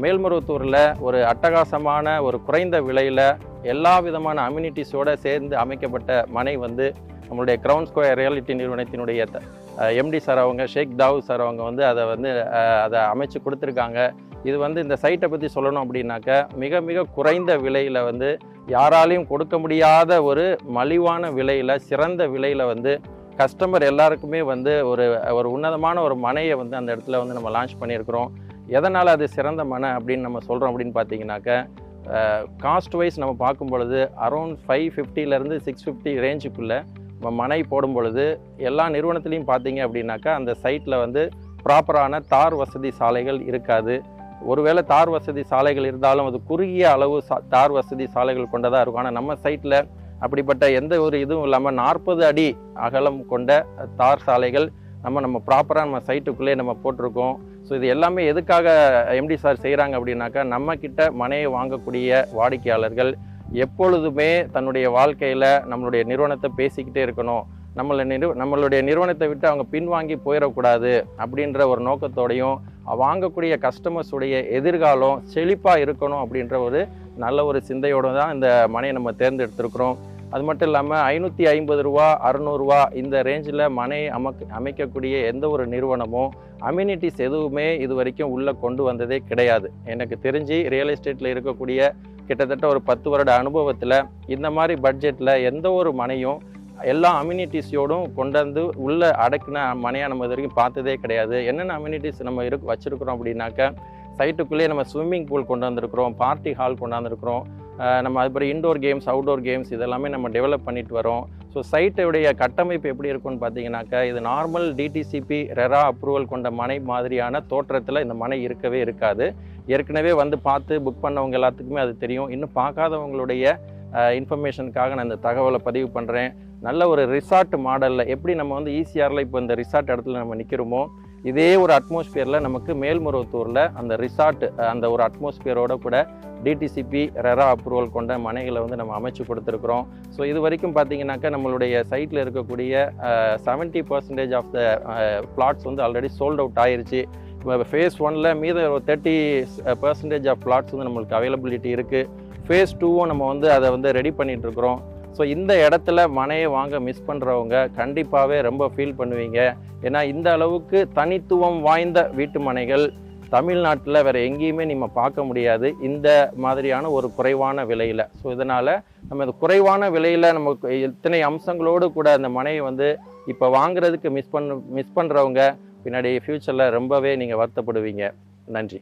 மேல்மருவத்தூரில் ஒரு அட்டகாசமான ஒரு குறைந்த விலையில் எல்லா விதமான அம்யூனிட்டிஸோடு சேர்ந்து அமைக்கப்பட்ட மனை வந்து நம்மளுடைய கிரவுன் ஸ்கொயர் ரியாலிட்டி நிறுவனத்தினுடைய எம்டி சார் அவங்க, ஷேக் தாவூத் சார் அவங்க வந்து அதை அமைச்சு கொடுத்துருக்காங்க. இது வந்து இந்த சைட்டை பற்றி சொல்லணும் அப்படின்னாக்க மிக மிக குறைந்த விலையில் வந்து யாராலையும் கொடுக்க முடியாத ஒரு மலிவான விலையில், சிறந்த விலையில் வந்து கஸ்டமர் எல்லாருக்குமே வந்து ஒரு உன்னதமான ஒரு மனையை வந்து அந்த இடத்துல வந்து நம்ம லான்ச் பண்ணியிருக்கிறோம். எதனால் அது சிறந்த மனை அப்படின்னு நம்ம சொல்கிறோம் அப்படின்னு பார்த்தீங்கன்னாக்க, காஸ்ட் வைஸ் நம்ம பார்க்கும் பொழுது அரௌண்ட் 550லேருந்து 650 ரேஞ்சுக்குள்ளே நம்ம மனை போடும் பொழுது எல்லா நிறுவனத்துலேயும் பார்த்தீங்க அப்படின்னாக்கா அந்த சைட்டில் வந்து ப்ராப்பரான தார் வசதி சாலைகள் இருக்காது. ஒருவேளை தார் வசதி சாலைகள் இருந்தாலும் அது குறுகிய அளவு தார் வசதி சாலைகள் கொண்டதாக இருக்கும். ஆனால் நம்ம சைட்டில் அப்படிப்பட்ட எந்த ஒரு இதுவும் இல்லாமல் 40 அடி அகலம் கொண்ட தார் சாலைகள் நம்ம ப்ராப்பராக நம்ம சைட்டுக்குள்ளே நம்ம போட்டிருக்கோம். ஸோ இது எல்லாமே எதுக்காக எம்டி சார் செய்கிறாங்க அப்படின்னாக்கா, நம்மக்கிட்ட மனையை வாங்கக்கூடிய வாடிக்கையாளர்கள் எப்பொழுதுமே தன்னுடைய வாழ்க்கையில் நம்மளுடைய நிறுவனத்தை பேசிக்கிட்டே இருக்கணும், நம்மளுடைய நிறுவனத்தை விட்டு அவங்க பின்வாங்கி போயிடக்கூடாது அப்படின்ற ஒரு நோக்கத்தோடையும், வாங்கக்கூடிய கஸ்டமர்ஸுடைய எதிர்காலம் செழிப்பாக இருக்கணும் அப்படின்ற ஒரு நல்ல ஒரு சிந்தையோடு தான் இந்த மனையை நம்ம தேர்ந்தெடுத்திருக்கிறோம். அது மட்டும் இல்லாமல் 550 ரூபா 600 ரூபா இந்த ரேஞ்சில் மனையை அமைக்கக்கூடிய எந்த ஒரு நிறுவனமும் அம்யூனிட்டிஸ் எதுவுமே இது வரைக்கும் உள்ளே கொண்டு வந்ததே கிடையாது. எனக்கு தெரிஞ்சு ரியல் எஸ்டேட்டில் இருக்கக்கூடிய கிட்டத்தட்ட ஒரு 10 வருட அனுபவத்தில் இந்த மாதிரி பட்ஜெட்டில் எந்த ஒரு மனையும் எல்லா அம்யூனிட்டிஸோடும் கொண்டு வந்து உள்ளே அடக்கின மனையாக நம்ம இது வரைக்கும் பார்த்ததே கிடையாது. என்னென்ன அம்யூனிட்டிஸ் நம்ம வச்சுருக்கிறோம் அப்படின்னாக்க, சைட்டுக்குள்ளேயே நம்ம ஸ்விம்மிங் பூல் கொண்டு வந்திருக்கிறோம், பார்ட்டி ஹால் கொண்டாந்துருக்கிறோம், நம்ம அதுபடி இன்டோர் கேம்ஸ், அவுட்டோர் கேம்ஸ் இதெல்லாமே நம்ம டெவலப் பண்ணிட்டு வரோம். ஸோ சைட்டுடைய கட்டமைப்பு எப்படி இருக்குன்னு பார்த்தீங்கன்னாக்கா, இது நார்மல் டிடிசிபி ரெரா அப்ரூவல் கொண்ட மனை மாதிரியான தோற்றத்தில் இந்த மனை இருக்கவே இருக்காது. ஏற்கனவே வந்து பார்த்து புக் பண்ணவங்க எல்லாத்துக்குமே அது தெரியும். இன்னும் பார்க்காதவங்களுடைய இன்ஃபர்மேஷனுக்காக நான் இந்த தகவலை பதிவு பண்ணுறேன். நல்ல ஒரு ரிசார்ட் மாடலில் எப்படி நம்ம வந்து ஈசிஆரில் இப்போ இந்த ரிசார்ட் இடத்துல நம்ம நிற்கிறோமோ, இதே ஒரு அட்மாஸ்பியரில் நமக்கு மேல்மருவத்தூரில் அந்த ரிசார்ட் அந்த ஒரு அட்மாஸ்பியரோட கூட டிடிசிபி ரெரா அப்ரூவல் கொண்ட மனைகளை வந்து நம்ம அமைச்சு கொடுத்துருக்குறோம். ஸோ இது வரைக்கும் பார்த்தீங்கன்னாக்கா நம்மளுடைய சைட்டில் இருக்கக்கூடிய 70% ஆஃப் த பிளாட்ஸ் வந்து ஆல்ரெடி சோல்ட் அவுட் ஆயிருச்சு. இப்போ ஃபேஸ் 1ல் மீத ஒரு 30% ஆஃப் பிளாட்ஸ் வந்து நம்மளுக்கு அவைலபிலிட்டி இருக்குது. ஃபேஸ் 2வும் நம்ம வந்து அதை வந்து ரெடி பண்ணிகிட்ருக்குறோம். ஸோ இந்த இடத்துல மனையை வாங்க மிஸ் பண்ணுறவங்க கண்டிப்பாகவே ரொம்ப ஃபீல் பண்ணுவீங்க. ஏன்னா இந்த அளவுக்கு தனித்துவம் வாய்ந்த வீட்டு மனைகள் தமிழ்நாட்டில் வேறு எங்கேயுமே நம்ம பார்க்க முடியாது, இந்த மாதிரியான ஒரு குறைவான விலையில். ஸோ இதனால் நம்ம இந்த குறைவான விலையில் நமக்கு இத்தனை அம்சங்களோடு கூட அந்த மனையை வந்து இப்போ வாங்குறதுக்கு மிஸ் பண்ணுறவங்க பின்னாடி ஃப்யூச்சரில் ரொம்பவே நீங்கள் வருத்தப்படுவீங்க. நன்றி.